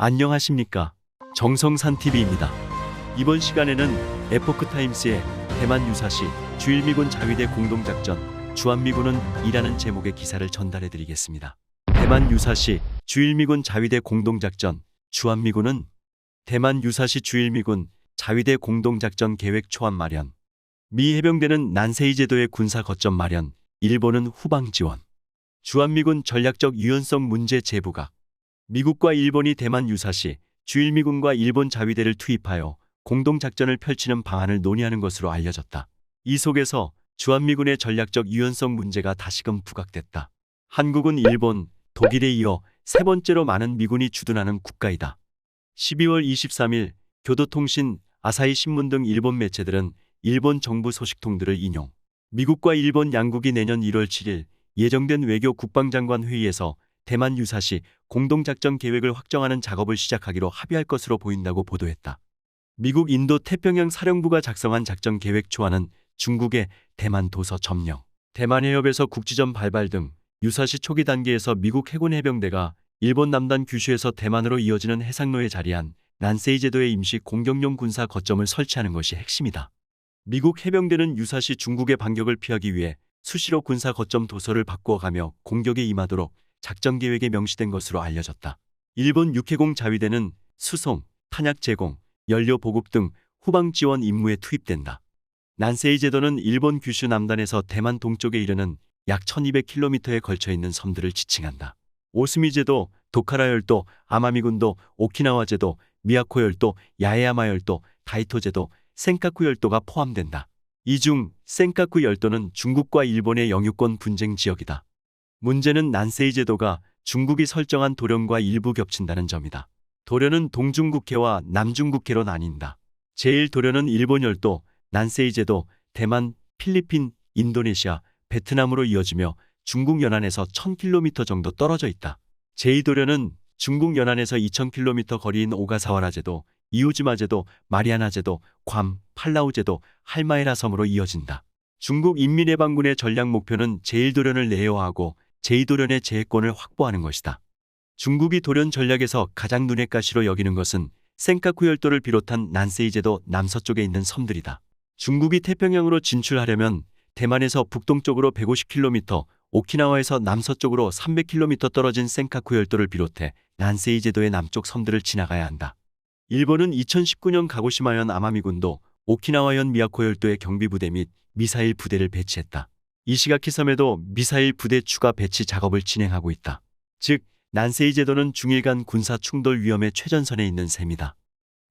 안녕하십니까. 정성산TV입니다. 이번 시간에는 에포크타임스의 대만 유사시 주일미군 자위대 공동작전 주한미군은 이라는 제목의 기사를 전달해드리겠습니다. 대만 유사시 주일미군 자위대 공동작전 주한미군은 대만 유사시 주일미군 자위대 공동작전 계획 초안 마련, 미 해병대는 난세이 제도의 군사 거점 마련, 일본은 후방 지원, 주한미군 전략적 유연성 문제 재부각, 미국과 일본이 대만 유사시 주일미군과 일본 자위대를 투입하여 공동작전을 펼치는 방안을 논의하는 것으로 알려졌다. 이 속에서 주한미군의 전략적 유연성 문제가 다시금 부각됐다. 한국은 일본, 독일에 이어 세 번째로 많은 미군이 주둔하는 국가이다. 12월 23일 교도통신, 아사히 신문 등 일본 매체들은 일본 정부 소식통들을 인용, 미국과 일본 양국이 내년 1월 7일 예정된 외교 국방장관 회의에서 대만 유사시 공동작전 계획을 확정하는 작업을 시작하기로 합의할 것으로 보인다고 보도했다. 미국 인도 태평양 사령부가 작성한 작전 계획 초안은 중국의 대만 도서 점령, 대만 해협에서 국지전 발발 등 유사시 초기 단계에서 미국 해군 해병대가 일본 남단 규슈에서 대만으로 이어지는 해상로에 자리한 난세이 제도의 임시 공격용 군사 거점을 설치하는 것이 핵심이다. 미국 해병대는 유사시 중국의 반격을 피하기 위해 수시로 군사 거점 도서를 바꾸어가며 공격에 임하도록 작전 계획에 명시된 것으로 알려졌다. 일본 육해공 자위대는 수송, 탄약 제공, 연료 보급 등 후방 지원 임무에 투입된다. 난세이 제도는 일본 규슈 남단에서 대만 동쪽에 이르는 약 1200km에 걸쳐 있는 섬들을 지칭한다. 오스미 제도, 도카라 열도, 아마미군도, 오키나와 제도, 미야코 열도, 야에야마 열도, 다이토 제도, 센카쿠 열도가 포함된다. 이 중 센카쿠 열도는 중국과 일본의 영유권 분쟁 지역이다. 문제는 난세이 제도가 중국이 설정한 도령과 일부 겹친다는 점이다. 도령은 동중국해와 남중국해로 나뉜다. 제1도령은 일본 열도, 난세이 제도, 대만, 필리핀, 인도네시아, 베트남으로 이어지며 중국 연안에서 1000km 정도 떨어져 있다. 제2도령은 중국 연안에서 2000km 거리인 오가사와라 제도, 이오지마 제도, 마리아나 제도, 괌, 팔라우 제도, 할마에라 섬으로 이어진다. 중국 인민해방군의 전략 목표는 제1도령을 내려하고 제2도련의 제해권을 확보하는 것이다. 중국이 도련 전략에서 가장 눈의 가시로 여기는 것은 센카쿠 열도를 비롯한 난세이 제도 남서쪽에 있는 섬들이다. 중국이 태평양으로 진출하려면 대만에서 북동쪽으로 150km, 오키나와에서 남서쪽으로 300km 떨어진 센카쿠 열도를 비롯해 난세이 제도의 남쪽 섬들을 지나가야 한다. 일본은 2019년 가고시마현 아마미군도 오키나와현 미야코 열도에 경비부대 및 미사일 부대를 배치했다. 이시가키 섬에도 미사일 부대 추가 배치 작업을 진행하고 있다. 즉, 난세이 제도는 중일 간 군사 충돌 위험의 최전선에 있는 셈이다.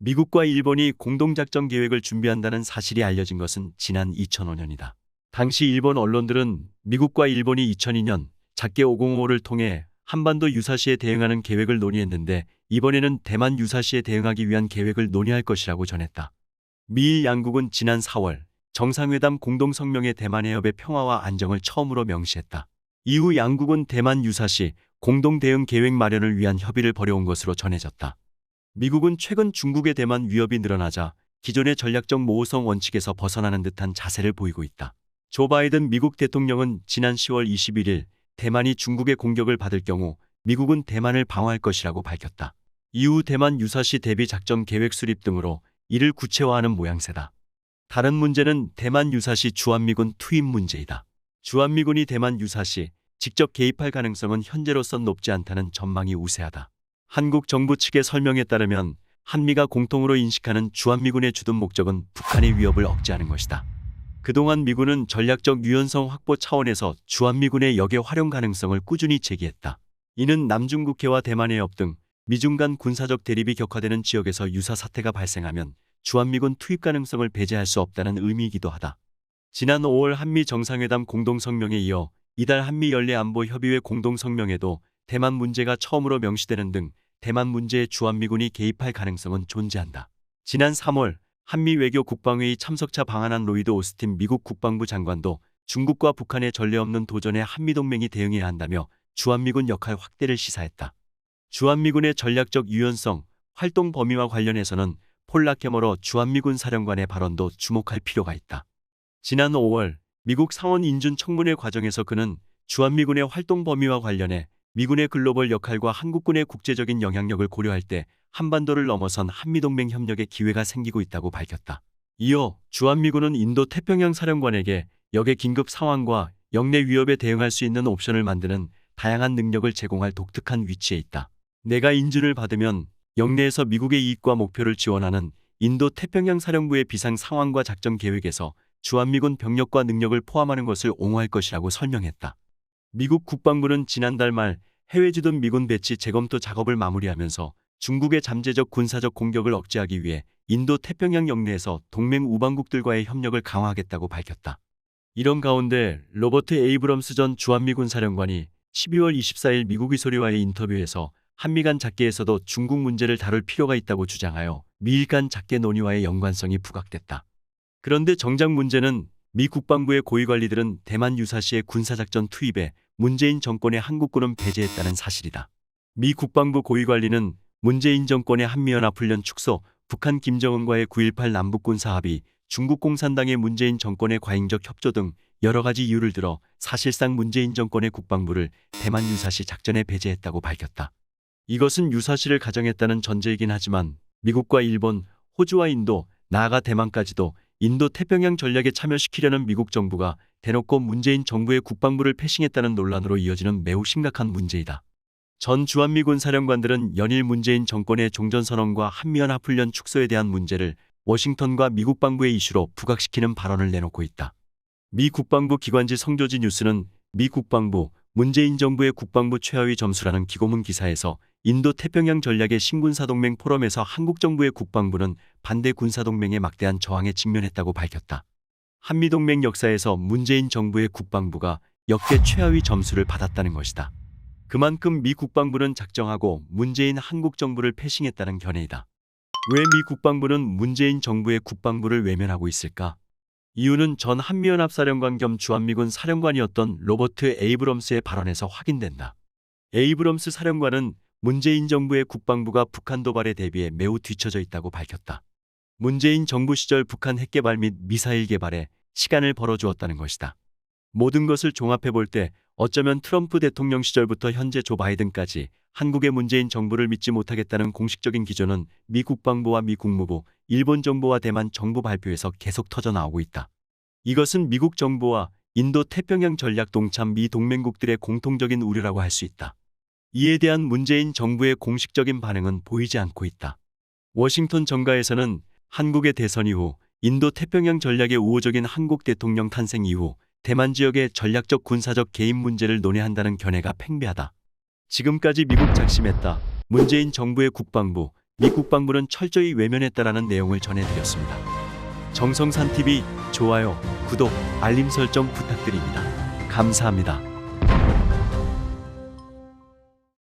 미국과 일본이 공동작전 계획을 준비한다는 사실이 알려진 것은 지난 2005년이다. 당시 일본 언론들은 미국과 일본이 2002년 작게 505를 통해 한반도 유사시에 대응하는 계획을 논의했는데 이번에는 대만 유사시에 대응하기 위한 계획을 논의할 것이라고 전했다. 미일 양국은 지난 4월 정상회담 공동성명에 대만 해협의 평화와 안정을 처음으로 명시했다. 이후 양국은 대만 유사시 공동대응 계획 마련을 위한 협의를 벌여온 것으로 전해졌다. 미국은 최근 중국의 대만 위협이 늘어나자 기존의 전략적 모호성 원칙에서 벗어나는 듯한 자세를 보이고 있다. 조 바이든 미국 대통령은 지난 10월 21일 대만이 중국의 공격을 받을 경우 미국은 대만을 방어할 것이라고 밝혔다. 이후 대만 유사시 대비 작전 계획 수립 등으로 이를 구체화하는 모양새다. 다른 문제는 대만 유사시 주한미군 투입 문제이다. 주한미군이 대만 유사시 직접 개입할 가능성은 현재로선 높지 않다는 전망이 우세하다. 한국 정부 측의 설명에 따르면 한미가 공통으로 인식하는 주한미군의 주둔 목적은 북한의 위협을 억제하는 것이다. 그동안 미군은 전략적 유연성 확보 차원에서 주한미군의 역의 활용 가능성을 꾸준히 제기했다. 이는 남중국해와 대만 해협 등 미중 간 군사적 대립이 격화되는 지역에서 유사 사태가 발생하면 주한미군 투입 가능성을 배제할 수 없다는 의미이기도 하다. 지난 5월 한미 정상회담 공동성명에 이어 이달 한미 연례안보협의회 공동성명에도 대만 문제가 처음으로 명시되는 등 대만 문제에 주한미군이 개입할 가능성은 존재한다. 지난 3월 한미 외교 국방회의 참석차 방한한 로이드 오스틴 미국 국방부 장관도 중국과 북한의 전례 없는 도전에 한미동맹이 대응해야 한다며 주한미군 역할 확대를 시사했다. 주한미군의 전략적 유연성, 활동 범위와 관련해서는 폴 라케머러 주한미군 사령관의 발언도 주목할 필요가 있다. 지난 5월 미국 상원 인준 청문회 과정에서 그는 주한미군의 활동 범위와 관련해 미군의 글로벌 역할과 한국군의 국제적인 영향력을 고려할 때 한반도를 넘어선 한미동맹 협력의 기회가 생기고 있다고 밝혔다. 이어 주한미군은 인도 태평양 사령관에게 역의 긴급 상황과 영내 위협에 대응할 수 있는 옵션을 만드는 다양한 능력을 제공할 독특한 위치에 있다. 내가 인준을 받으면 영내에서 미국의 이익과 목표를 지원하는 인도 태평양 사령부의 비상 상황과 작전 계획에서 주한미군 병력과 능력을 포함하는 것을 옹호할 것이라고 설명했다. 미국 국방부는 지난달 말 해외 주둔 미군 배치 재검토 작업을 마무리하면서 중국의 잠재적 군사적 공격을 억제하기 위해 인도 태평양 영내에서 동맹 우방국들과의 협력을 강화하겠다고 밝혔다. 이런 가운데 로버트 에이브럼스 전 주한미군 사령관이 12월 24일 미국 이소리와의 인터뷰에서 한미 간 작계에서도 중국 문제를 다룰 필요가 있다고 주장하여 미일 간 작계 논의와의 연관성이 부각됐다. 그런데 정작 문제는 미 국방부의 고위관리들은 대만 유사시의 군사작전 투입에 문재인 정권의 한국군은 배제했다는 사실이다. 미 국방부 고위관리는 문재인 정권의 한미연합훈련 축소, 북한 김정은과의 9.18 남북군사합의, 중국 공산당의 문재인 정권의 과잉적 협조 등 여러 가지 이유를 들어 사실상 문재인 정권의 국방부를 대만 유사시 작전에 배제했다고 밝혔다. 이것은 유사시를 가정했다는 전제이긴 하지만 미국과 일본, 호주와 인도, 나아가 대만까지도 인도 태평양 전략에 참여시키려는 미국 정부가 대놓고 문재인 정부의 국방부를 패싱했다는 논란으로 이어지는 매우 심각한 문제이다. 전 주한미군 사령관들은 연일 문재인 정권의 종전선언과 한미연합훈련 축소에 대한 문제를 워싱턴과 미국 방부의 이슈로 부각시키는 발언을 내놓고 있다. 미 국방부 기관지 성조지 뉴스는 미 국방부, 문재인 정부의 국방부 최하위 점수라는 기고문 기사에서 인도 태평양 전략의 신군사동맹 포럼에서 한국 정부의 국방부는 반대 군사동맹의 막대한 저항에 직면했다고 밝혔다. 한미동맹 역사에서 문재인 정부의 국방부가 역대 최하위 점수를 받았다는 것이다. 그만큼 미 국방부는 작정하고 문재인 한국 정부를 패싱했다는 견해이다. 왜 미 국방부는 문재인 정부의 국방부를 외면하고 있을까? 이유는 전 한미연합사령관 겸 주한미군 사령관이었던 로버트 에이브럼스의 발언에서 확인된다. 에이브럼스 사령관은 문재인 정부의 국방부가 북한 도발에 대비해 매우 뒤처져 있다고 밝혔다. 문재인 정부 시절 북한 핵개발 및 미사일 개발에 시간을 벌어주었다는 것이다. 모든 것을 종합해 볼 때 어쩌면 트럼프 대통령 시절부터 현재 조 바이든까지 한국의 문재인 정부를 믿지 못하겠다는 공식적인 기조는 미 국방부와 미 국무부, 일본 정부와 대만 정부 발표에서 계속 터져나오고 있다. 이것은 미국 정부와 인도 태평양 전략 동참 미 동맹국들의 공통적인 우려라고 할 수 있다. 이에 대한 문재인 정부의 공식적인 반응은 보이지 않고 있다. 워싱턴 정가에서는 한국의 대선 이후 인도 태평양 전략의 우호적인 한국 대통령 탄생 이후 대만 지역의 전략적 군사적 개입 문제를 논의한다는 견해가 팽배하다. 지금까지 미국 작심했다. 문재인 정부의 국방부, 미 국방부는 철저히 외면했다라는 내용을 전해드렸습니다. 정성산TV 좋아요, 구독, 알림 설정 부탁드립니다. 감사합니다.